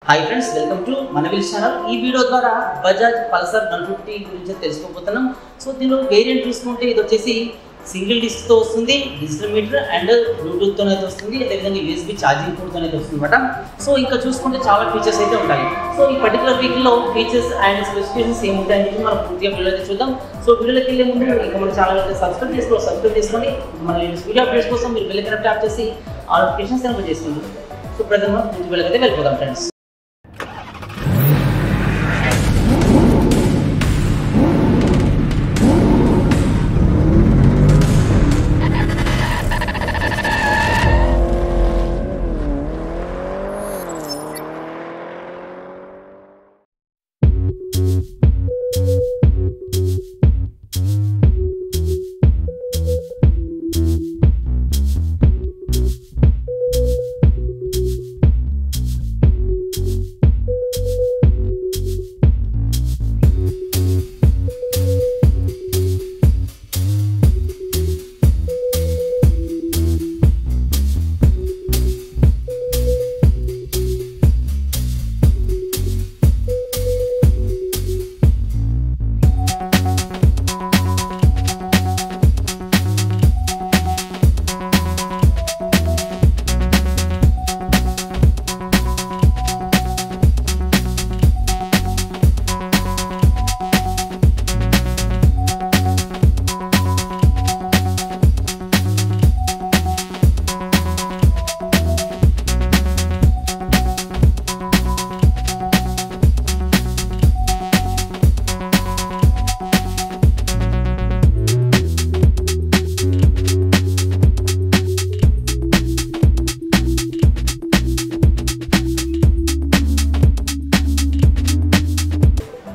Hi friends, welcome to మనవిల్ channel. ఈ video ద్వారా బజాజ్ పల్సర్ 150 గురించి తెలుసుకోబోతున్నాం. సో దీనిలో వేరియంట్ చూసుకుంటే ఇది వచ్చేసి సింగిల్ డిస్క్తో వస్తుంది, డిజిటల్ మీటర్ అండ్ బ్లూటూత్తో అయితే వస్తుంది, అదేవిధంగా యూఎస్బీ ఛార్జింగ్ పోర్ట్తో అయితే వస్తుంది అనమాట. సో ఇంకా చూసుకుంటే చాలా ఫీచర్స్ అయితే ఉంటాయి. సో ఈ పర్టికులర్ వెహికల్లో ఫీచర్స్ అండ్ స్పెసిఫికేషన్స్ ఏముంటాయని చెప్పి మనం పూర్తిగా వీడియో అయితే చూద్దాం. సో వీడియోకి వెళ్ళే ముందు ఇంకా మన ఛానల్ అయితే సబ్స్క్రైబ్ చేసుకొని మన వీడియో అప్డేట్స్ కోసం మీరు బెల్ ఐకాన్ ట్యాప్ చేసి ఆ నోటిఫికేషన్స్ ఎనేబుల్ చేసుకోండి. సో ప్రజెంట్ మనం వీడియోకి అయితే వెళ్ళిపోదాం ఫ్రెండ్స్.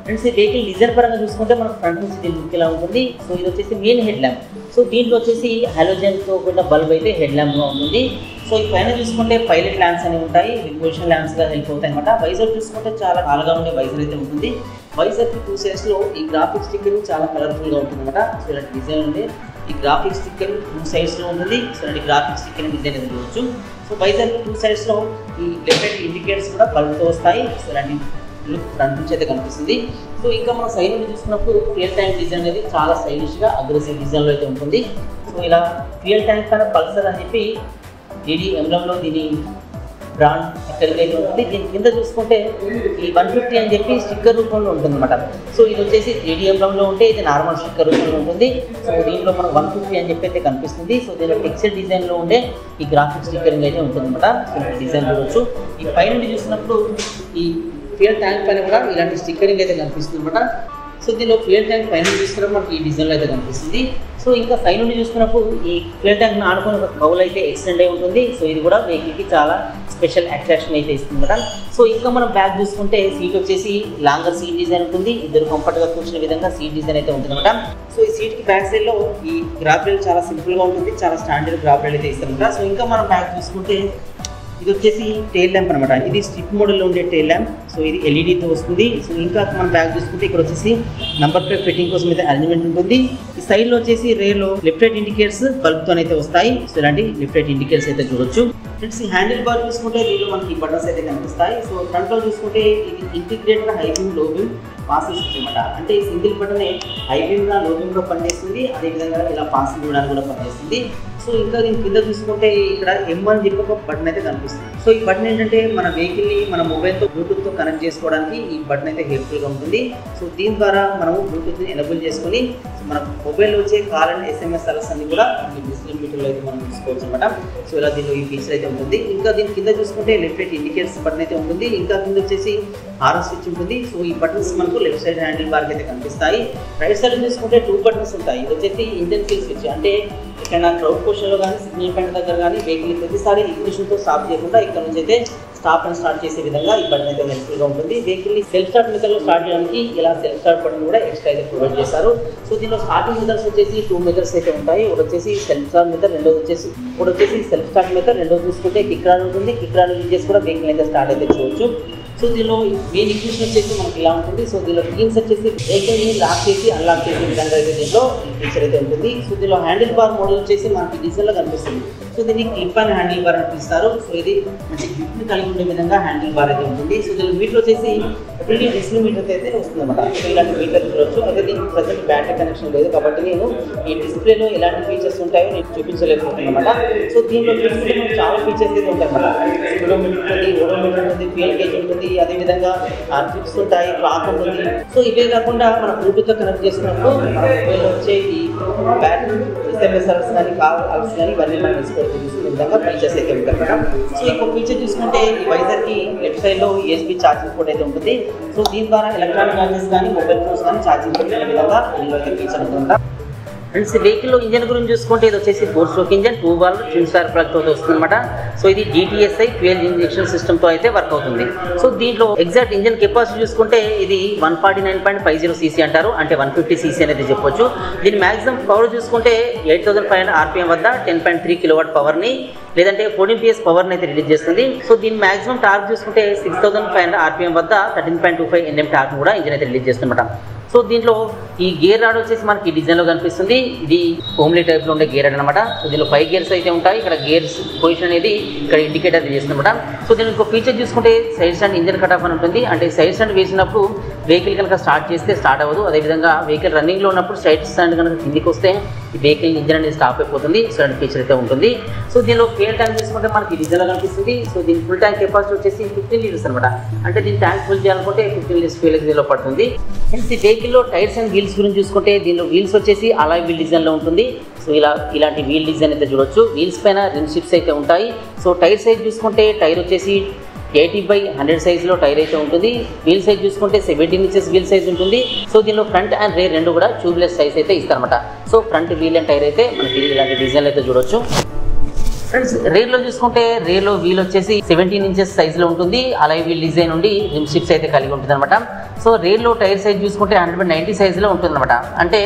ఫ్రెండ్స్, ఈ వెహికల్ డిజైన్ పరంగా చూసుకుంటే మనకు ఫ్రంట్ నుంచి దీని లుక్ ఇలా ఉంటుంది. సో ఇది వచ్చేసి మెయిన్ హెడ్ ల్యాంప్. సో దీంట్లో వచ్చేసి హాలోజన్తో కూడిన బల్బ్ అయితే హెడ్ ల్యాంప్గా ఉంటుంది. సో ఈ పైన చూసుకుంటే పైలట్ ల్యాంప్స్ అనేవి ఉంటాయి, పొజిషన్ ల్యాంప్స్గా హెల్ప్ అవుతాయి అనమాట. వైజర్ చూసుకుంటే చాలా కాలుగా ఉండే వైజర్ అయితే ఉంటుంది. వైజర్కి 2 సైడ్స్లో ఈ గ్రాఫిక్ స్టిక్కర్ చాలా కలర్ఫుల్గా ఉంటుంది అనమాట. సో ఇలాంటి డిజైన్ ఉంది. ఈ గ్రాఫిక్ స్టిక్కర్ 2 సైడ్స్లో ఉంటుంది. సో ఇలాంటి గ్రాఫిక్ స్టిక్కర్ డిజైన్ అయితే చూడవచ్చు. సో వైజర్కి 2 సైడ్స్లో ఈ లెఫ్ట్ ఇండికేటర్స్ కూడా బల్బ్తో వస్తాయి. సో ఇలాంటి లుక్ ఫ్రంట్ నుంచి అయితే కనిపిస్తుంది. సో ఇంకా మనం సైడ్ నుండి చూసుకున్నప్పుడు ఫ్యూయల్ ట్యాంక్ డిజైన్ అనేది చాలా స్టైలిష్గా అగ్రెసివ్ డిజైన్లో అయితే ఉంటుంది. సో ఇలా ఫ్యూయల్ ట్యాంక్ పైన పల్సర్ అని చెప్పి DD ఎంబ్లంలో దీని బ్రాండ్ ఎక్కడికైతే ఉంటుంది. దీని కింద చూసుకుంటే ఈ 150 అని చెప్పి స్టిక్కర్ రూపంలో ఉంటుంది అనమాట. సో ఇది వచ్చేసి DD ఎంబ్లంలో ఉంటే ఇది నార్మల్ స్టిక్కర్ రూపంలో ఉంటుంది. సో దీంట్లో మనకు 150 అని చెప్పి అయితే కనిపిస్తుంది. సో దీనిలో టెక్స్చర్ డిజైన్లో ఉండే ఈ గ్రాఫిక్ స్టిక్కరింగ్ అయితే ఉంటుంది అనమాట. సో డిజైన్ చూడవచ్చు. ఈ పై నుండి చూసినప్పుడు ఈ ఫ్యూయల్ ట్యాంక్ పైన కూడా ఇలాంటి స్టిక్కరింగ్ అయితే కనిపిస్తుంది అనమాట. సో దీనిలో ఫ్యూయల్ ట్యాంక్ పైన చూసుకున్నప్పుడు మనకి ఈ డిజైన్లో అయితే కనిపిస్తుంది. సో ఇంకా సైడ్ నుండి చూసుకున్నప్పుడు ఈ ఫ్యూయల్ ట్యాంక్ని ఆడుకుని ఒక బౌల్ అయితే ఎక్స్టెండ్ అయి ఉంటుంది. సో ఇది కూడా వెహికల్కి చాలా స్పెషల్ అట్రాక్షన్ అయితే ఇస్తుంది అనమాట. సో ఇంకా మనం బ్యాక్ చూసుకుంటే సీట్ వచ్చేసి లాంగర్ సీట్ డిజైన్ ఉంటుంది. ఇద్దరు కంఫర్ట్గా కూర్చునే విధంగా సీట్ డిజైన్ అయితే ఉంటుంది అనమాట. సో ఈ సీట్కి బ్యాక్ సైడ్లో ఈ గ్రాబ్ రైల్ చాలా సింపుల్గా ఉంటుంది, చాలా స్టాండర్డ్ గ్రాబ్ రైల్ అయితే ఇస్తారనమాట. సో ఇంకా మనం బ్యాక్ చూసుకుంటే ఇది వచ్చేసి టైల్ ల్యాంప్ అనమాట. ఇది స్ట్రిప్ మోడల్లో ఉండే టైల్ ల్యాంప్. సో ఇది ఎల్ఈడితో వస్తుంది. సో ఇంకా మనం బ్యాక్ చూసుకుంటే ఇక్కడ వచ్చేసి నంబర్ ప్లేట్ ఫిట్టింగ్ కోసం అయితే అరేంజ్మెంట్ ఉంటుంది. ఈ సైడ్లో వచ్చేసి రేర్లో లెఫ్ట్ రైట్ ఇండికేటర్స్ బల్బ్తో అయితే వస్తాయి. సో ఇలాంటి లెఫ్ట్ రైట్ ఇండికేటర్స్ అయితే చూడొచ్చు. ఫ్రెండ్స్, ఈ హ్యాండిల్ బార్ చూసుకుంటే దీనిలో మనకి బటన్స్ అయితే కనిపిస్తాయి. సో ఫ్రంట్లో చూసుకుంటే ఇది ఇంటిగ్రేటెడ్ హై బీమ్ లో బీమ్ పాసింగ్ సిస్టమ్ అనమాట. అంటే ఈ సింగిల్ బటనే హై బీమ్గా లో బీమ్లో పనిచేస్తుంది, అదేవిధంగా ఇలా పాసింగ్ ఇవ్వడానికి కూడా పనిచేస్తుంది. సో ఇంకా దీని కింద చూసుకుంటే ఇక్కడ M1 చెప్పి ఒక బటన్ అయితే కనిపిస్తుంది. సో ఈ బటన్ ఏంటంటే మన వెహికల్ని మన మొబైల్తో బ్లూటూత్తో కనెక్ట్ చేసుకోవడానికి ఈ బటన్ అయితే హెల్ప్ఫుల్గా ఉంటుంది. సో దీని ద్వారా మనము బ్లూటూత్ని ఎనేబుల్ చేసుకొని మన మొబైల్లో వచ్చే కాల్ అండ్ SMS అలర్ట్స్ అన్ని కూడా ఈ డిజిటల్ మీటర్లో అయితే మనం చూసుకోవచ్చు అనమాట. సో ఇలా దీనిలో ఈ ఫీచర్ అయితే ఉంటుంది. ఇంకా దీని కింద చూసుకుంటే లెఫ్ట్ రైట్ ఇండికేటర్స్ బటన్ అయితే ఉంటుంది. ఇంకా కింద వచ్చేసి హారన్ స్విచ్ ఉంటుంది. సో ఈ బటన్స్ మనకు లెఫ్ట్ సైడ్ హ్యాండిల్ బార్కి అయితే కనిపిస్తాయి. రైట్ సైడ్ చూసుకుంటే 2 బటన్స్ ఉంటాయి. ఇది వచ్చేసి ఇంజన్ కిల్ స్విచ్, అంటే ఇక్కడ క్రౌడ్ పొజిషన్లో కానీ సిగ్నల్ పాయింట్ దగ్గర కానీ వెహికల్ ప్రతిసారి ఇగ్నిషన్తో స్టాప్ చేయకుండా ఇక్కడ నుంచి అయితే స్టాప్ అండ్ స్టార్ట్ చేసే విధంగా ఈ బటన్ అయితే హెల్ప్ఫుల్గా ఉంటుంది. వెహికల్ని సెల్ఫ్ స్టార్ట్ మెథడ్లో స్టార్ట్ చేయడానికి ఇలా సెల్ఫ్ స్టార్ట్ బటన్ కూడా ఎక్స్ట్రా అయితే ప్రొవైడ్ చేశారు. సో దీనిలో స్టార్టింగ్ మెథడ్స్ వచ్చేసి 2 మెథడ్స్ అయితే ఉంటాయి. ఒకటి వచ్చేసి సెల్ఫ్ స్టార్ట్ మెథడ్, రెండోది వచ్చేసి సెల్ఫ్ స్టార్ట్ మెథడ్, రెండోది చూసుకుంటే కిక్ రాన్ ఉంటుంది. కిక్ రాన్ యూజ్ చేసి కూడా వెహికల్ అయితే స్టార్ట్ అయితే చేయవచ్చు. సో దీనిలో మెయిన్ ఇగ్నిషన్ వచ్చేసి మనకి ఇలా ఉంటుంది. సో దీనిలో కీన్స్ వచ్చేసి వెహికల్ని లాక్ చేసి అన్లాక్ చేసే విధంగా అయితే దీనిలో ఫీచర్ అయితే ఉంటుంది. సో దీనిలో హ్యాండిల్ బార్ మోడల్ వచ్చేసి మనకి డిజిటల్లో కనిపిస్తుంది. సో దీన్ని క్లిప్ అండ్ హ్యాండిల్ బార్ అని పిలుస్తారు. సో ఇది మంచి గ్రిప్ని కలిగి ఉండే విధంగా హ్యాండిల్ బార్ అయితే ఉంటుంది. సో దీని మీటర్ వచ్చేసి ఎవ్రీ డిజిటల్ మీటర్ అయితే వస్తుంది అనమాట. సో ఇలాంటి మీటర్ చూడొచ్చు. అయితే దీనికి ప్రజెంట్ బ్యాటరీ కనెక్షన్ లేదు కాబట్టి నేను ఈ డిస్ప్లేలో ఎలాంటి ఫీచర్స్ ఉంటాయో నేను చూపించలేకపోతున్నాను అనమాట. సో దీంట్లో చూసుకుంటే మనకు చాలా ఫీచర్స్ అయితే ఉంటాయి అనమాట. స్పీడోమీటర్ ఉంటుంది, ఓడోమీటర్ ఉంటుంది, ఫ్యూయల్ గేజ్ ఉంటుంది, అదేవిధంగా ట్రిప్స్ ఉంటాయి, క్లాక్ ఉంటుంది. సో ఇవే కాకుండా మన బ్లూటూత్తో కనెక్ట్ చేసినప్పుడు మన మొబైల్లో వచ్చే ఈ బ్యాటరీ ఎస్ఎంఎస్ అలర్ట్స్ కానీ కాల్ అలర్ట్స్ కానీ ఇవన్నీ మనం తీసుకోవచ్చు. చూసుకునే విధంగా ఫీచర్స్ అయితే ఉంటాయి అన్నమాట. సో ఇంకో ఫీచర్ చూసుకుంటే ఈ వైజర్కి లెఫ్ట్ సైడ్లో USB ఛార్జింగ్ పోర్ట్ అయితే ఉంటుంది. సో దీని ద్వారా ఎలక్ట్రానిక్ గ్యాడ్జెట్స్ కానీ మొబైల్ ఫోన్స్ కానీ ఛార్జింగ్ పెట్టే విధంగా ఇందులో అయితే ఫీచర్ ఉంటుందా. ఫ్రెండ్స్ వెహికల్లో ఇంజన్ గురించి చూసుకుంటే ఇది వచ్చేసి 4 stroke engine 2 valve twin star ప్లగ్తో వస్తుంది అనమాట. సో ఇది GTSI ఫ్యూయల్ ఇంజెక్షన్ సిస్టమ్తో అయితే వర్క్ అవుతుంది. సో దీంట్లో ఎగ్జాక్ట్ ఇంజన్ కెపాసిటీ చూసుకుంటే ఇది 149.50 cc అంటారు, అంటే 150 cc అనేది చెప్పొచ్చు. దీని మ్యాక్సిమం పవర్ చూసుకుంటే 8500 RPM వద్ద 10.3 kW పవర్ని లేదంటే 14 PS పవర్ని అయితే రిలీజ్ చేస్తుంది. సో దీని మ్యాక్సిమం టార్క్ చూసుకుంటే 6500 RPM వద్ద 13.25 Nm టార్క్ కూడా ఇంజన్ అయితే రిలీజ్ చేస్తుందన్నమాట. సో దీంట్లో ఈ గేర్ రాడ్ వచ్చేసి మనకి డిజైన్లో కనిపిస్తుంది. ఇది హోమ్లీ టైప్లో ఉండే గేర్ రాడ్ అనమాట. సో దీనిలో 5 గేర్స్ అయితే ఉంటాయి. ఇక్కడ గేర్స్ పొజిషన్ అనేది ఇక్కడ ఇండికేటర్ చేస్తుందన్నమాట. సో దీని ఇంకో ఫీచర్ చూసుకుంటే side stand engine cut off అని ఉంటుంది. అంటే సైడ్ స్టాండ్ వేసినప్పుడు వెహికల్ కనుక స్టార్ట్ చేస్తే స్టార్ట్ అవ్వదు. అదేవిధంగా వెహికల్ రన్నింగ్లో ఉన్నప్పుడు సైడ్ స్టాండ్ కనుక కిందికి వస్తే ఈ వెహికల్ ఇంజన్ అనేది స్టాప్ అయిపోతుంది. సో అలాంటి ఫీచర్ అయితే ఉంటుంది. సో దీనిలో ఫ్యూయల్ ట్యాంక్ చూసుకుంటే మనకి డిజైన్లో కనిపిస్తుంది. సో దీని ఫుల్ ట్యాంక్ కెపాసిటీ వచ్చేసి 15 లీటర్స్ అనమాట. అంటే దీని ట్యాంక్ ఫుల్ చేయాలనుకుంటే 15 లీటర్స్ ఫ్యూయల్ దీనిలో పడుతుంది. ఫ్రెండ్స్ ఈ వెహికల్లో టైర్స్ అండ్ వీల్స్ గురించి చూసుకుంటే దీనిలో వీల్స్ వచ్చేసి అలాయ్ వీల్ డిజైన్లో ఉంటుంది. సో ఇలాంటి వీల్ డిజైన్ అయితే చూడొచ్చు. వీల్స్ పైన రిమ్ షిప్స్ అయితే ఉంటాయి. సో టైర్ సైజ్ చూసుకుంటే టైర్ వచ్చేసి 80/100 సైజులో టైర్ అయితే ఉంటుంది. వీల్ సైజ్ చూసుకుంటే 17 ఇంచెస్ వీల్ సైజ్ ఉంటుంది. సో దీనిలో ఫ్రంట్ అండ్ రేర్ రెండు కూడా ట్యూబ్లెస్ సైజ్ అయితే ఇస్తారన్నమాట. So front wheel and tyre అయితే మనకి ఇలాంటి డిజైన్లు అయితే చూడొచ్చు. ఫ్రెండ్స్ రేర్లో చూసుకుంటే రేర్లో వీల్ వచ్చేసి 17 ఇంచెస్ సైజులో ఉంటుంది. అలాగే వీల్ డిజైన్ ఉండి రిమ్ షిప్స్ అయితే కలిగి ఉంటుంది అనమాట. సో రేర్లో టైర్ సైజ్ చూసుకుంటే 190 సైజులో ఉంటుంది అనమాట. అంటే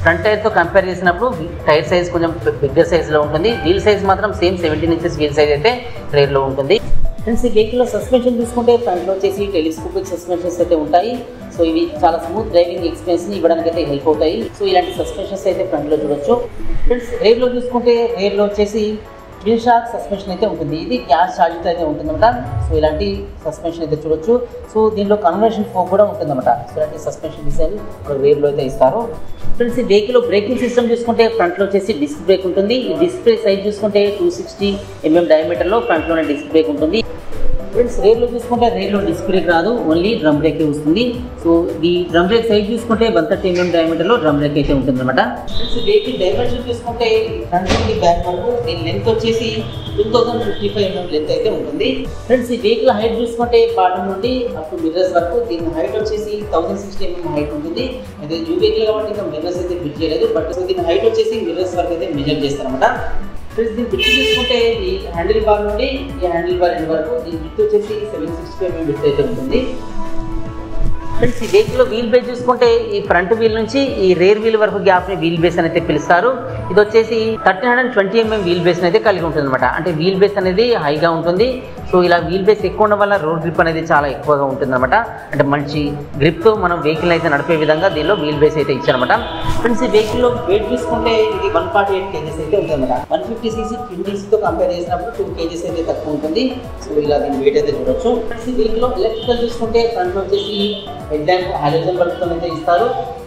ఫ్రంట్ టైర్తో కంపేర్ చేసినప్పుడు టైర్ సైజ్ కొంచెం బిగ్గర్ సైజులో ఉంటుంది. వీల్ సైజ్ మాత్రం సేమ్ 17 ఇంచెస్ వీల్ సైజ్ అయితే రేర్లో ఉంటుంది. ఫ్రెండ్స్ ఈ వెహికల్లో సస్పెన్షన్ చూసుకుంటే ఫ్రంట్లో వచ్చేసి టెలిస్కోపిక్ సస్పెన్షన్స్ అయితే ఉంటాయి. సో ఇవి చాలా స్మూత్ డ్రైవింగ్ ఎక్స్పీరియన్స్ని ఇవ్వడానికి అయితే హెల్ప్ అవుతాయి. సో ఇలాంటి సస్పెన్షన్స్ అయితే ఫ్రంట్లో చూడొచ్చు. ఫ్రెండ్స్ రేర్లో చూసుకుంటే రేర్లో వచ్చేసి ట్విన్ షాక్ సస్పెన్షన్ అయితే ఉంటుంది. ఇది గ్యాస్ ఛార్జ్తో అయితే ఉంటుందన్నమాట. సో ఇలాంటి సస్పెన్షన్ అయితే చూడొచ్చు. సో దీనిలో కన్వర్షన్ ఫోక్ కూడా ఉంటుందన్నమాట. సో ఇలాంటి సస్పెన్షన్ డిజైన్ ఇప్పుడు రేర్లో అయితే ఇస్తారు. ఫ్రెండ్స్ ఈ వెహికల్లో బ్రేకింగ్ సిస్టమ్ చూసుకుంటే ఫ్రంట్లో వచ్చేసి డిస్క్ బ్రేక్ ఉంటుంది. ఈ డిస్క్ బ్రేక్ సైజ్ చూసుకుంటే 260 mm డయామీటర్లో ఫ్రంట్లోనే డిస్క్ బ్రేక్ ఉంటుంది. ఫ్రెండ్స్ రేర్లో చూసుకుంటే రేర్లో డిస్క్ బ్రేక్ రాదు, ఓన్లీ డ్రమ్ బ్రేక్ వస్తుంది. సో ఈ డ్రమ్ బ్రేక్ సైజ్ చూసుకుంటే 130 mm డయామీటర్లో డ్రమ్ బ్రేక్ అయితే ఉంటుంది అనమాట. ఫ్రెండ్స్ వెహికల్ డైమెన్షన్ చూసుకుంటే ఫ్రంట్ నుండి బ్యాక్ వరకు దీని లెంత్ వచ్చేసి 2055 mm లెంత్ అయితే ఉంటుంది. ఫ్రెండ్స్ ఈ వెహికల్ హైట్ చూసుకుంటే బాటమ్ నుండి అప్ టు మిర్రర్స్ వరకు దీని హైట్ వచ్చేసి 1060 mm హైట్ ఉంటుంది. అయితే న్యూ వెహికల్ కాబట్టి ఇంకా మిర్రర్స్ అయితే ఫిట్ చేయలేదు, బట్ దీని హైట్ వచ్చేసి మిర్రర్స్ వరకు అయితే మెజర్ చేస్తారనమాట. ఫ్రెండ్స్ దీని విడ్త్ చూసుకుంటే ఈ హ్యాండిల్ బార్ నుండి ఈ హ్యాండిల్ బార్ ఎండ్ వరకు దీని విడ్త్ వచ్చేసి 765 mm విడ్త్ అయితే ఉంటుంది. ఫ్రెండ్స్ ఈ వెహికల్లో వీల్ బేస్ చూసుకుంటే ఈ ఫ్రంట్ వీల్ నుంచి ఈ రేర్ వీల్ వరకు గ్యాప్ని వీల్ బేస్ అని అయితే పిలుస్తారు. ఇది వచ్చేసి 1320 mm వీల్ బేస్ అయితే కలిగి ఉంటుంది అనమాట. అంటే వీల్ బేస్ అనేది హైగా ఉంటుంది. సో ఇలా వీల్ బేస్ ఎక్కువ ఉండడం వల్ల రోడ్ గ్రిప్ అనేది చాలా ఎక్కువగా ఉంటుంది అనమాట. అంటే మంచి గ్రిప్తో మనం వెహికల్ అయితే నడిపే విధంగా దీనిలో వీల్ బేస్ అయితే ఇచ్చారనమాట. ఫ్రెండ్స్ ఈ వెహికల్లో వెయిట్ చూసుకుంటే ఇది 148 kgs అయితే ఉంటుంది అనమాట. 150 cc 20cతో కంపేర్ చేసినప్పుడు 2 kgs అయితే తక్కువ ఉంటుంది. సో ఇలా దీని వెయిట్ అయితే చూడొచ్చు. ఫ్రెండ్స్ ఈ వెహికల్లో ఎలక్ట్రికల్ చూసుకుంటే ఫ్రంట్ వచ్చేసి హెడ్ ల్యాంప్ హాలోజన్ బల్బ్తో అయితే ఇస్తారు.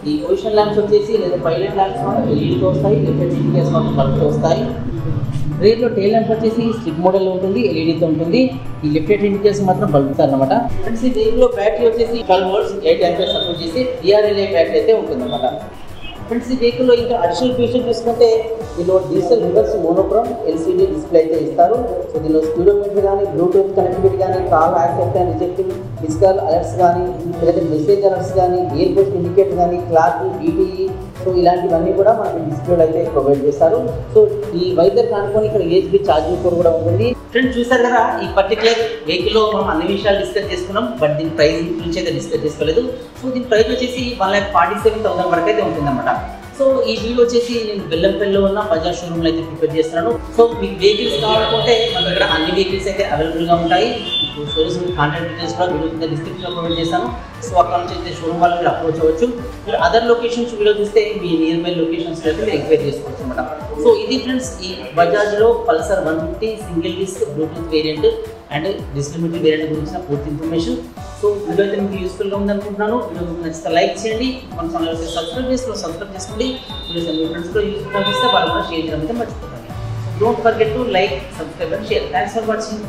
ఈ పొజిషన్ ల్యాంప్స్ వచ్చేసి లేదా పైలట్ ల్యాంప్స్ మాత్రం LED తో వస్తాయి, ఇండికేటర్స్ మాత్రం బల్బ్తో వస్తాయి. రేర్లో టైల్ ల్యాంప్ వచ్చేసి స్ట్రిప్ మోడల్లో ఉంటుంది, ఎల్ఈడీతో ఉంటుంది. ఈ లెఫ్ట్ ఇండికేటర్స్ మాత్రం బల్బుతారు అనమాట. ఫ్రెండ్స్ ఈ వెహికల్లో బ్యాటరీ వచ్చేసి 12 volts 8 amperes సపోర్ట్ చేసి DRLA బ్యాటరీ అయితే ఉంటుంది అనమాట. ఫ్రెండ్స్ ఈ వెహికల్లో ఇంకా అడిషనల్ ఫీచర్ చూసుకుంటే దీనిలో digital reverse monochrome LCD display అయితే ఇస్తారు. సో దీనిలో స్పీడోమీటర్ కానీ బ్లూటూత్ కనెక్టివిటీ కానీ call accept and rejecting physical alerts కానీ లేదంటే మెసేజ్ అలర్ట్స్ కానీ ఎయిర్ పోస్ట్ ఇండికేటర్ కానీ క్లాక్ DTE సో ఇలాంటివన్నీ కూడా మనకి డిస్ప్లేలో అయితే ప్రొవైడ్ చేస్తారు. సో ఈ వైజర్ కానుకొని ఇక్కడ USB ఛార్జింగ్ పోర్ట్ కూడా ఉంటుంది. ఫ్రెండ్స్ చూసారు కదా, ఈ పర్టికులర్ వెహికల్లో మనం అన్ని విషయాలు డిస్కస్ చేసుకున్నాం, బట్ దీని ప్రైస్ గురించి అయితే డిస్కస్ చేసుకోలేదు. సో దీని ప్రైస్ వచ్చేసి 1,47,000 వరకు అయితే ఉంటుందన్నమాట. సో ఈ వీడియో వచ్చేసి నేను బెల్లంపల్లిలో ఉన్న బజాజ్ షోరూమ్లో అయితే ప్రిపేర్ చేస్తున్నాను. సో మీకు వెహికల్స్ కావాలనుకుంటే మన దగ్గర అన్ని వెహికల్స్ అయితే అవైలబుల్గా ఉంటాయి. మీకు షోరూమ్ కాంటాక్ట్ డీటెయిల్స్ కూడా వీడియో కింద డిస్క్రిప్షన్లో ప్రొవైడ్ చేస్తాను. సో అక్కడ నుంచి అయితే షోరూమ్ వాళ్ళు మీరు అప్రోచ్ అవ్వచ్చు. మీరు అదర్ లొకేషన్స్ వీడియో చూస్తే మీ నియర్ బై లొకేషన్స్ అయితే మీరు ఎంక్వైరీ చేసుకోవచ్చు అన్నమాట. అనమాట. సో ఇది ఫ్రెండ్స్ ఈ బజాజ్లో Pulsar 150 single disc Bluetooth variant and digital meter variant గురించిన పూర్తి ఇన్ఫర్మేషన్. సో వీడియో అయితే మీకు యూస్ఫుల్గా ఉందనుకుంటున్నాను. వీడియో మీకు నచ్చితే లైక్ చేయండి, మన ఛానల్ అయితే సబ్స్క్రైబ్ చేసుకోండి. వీడియోస్ మీ ఫ్రెండ్స్ కూడా యూస్ఫుల్ అనిపిస్తే వాళ్ళు కూడా షేర్ చేయడం అయితే మర్చిపోకండి. Don't forget to like, subscribe and share. Thanks for watching.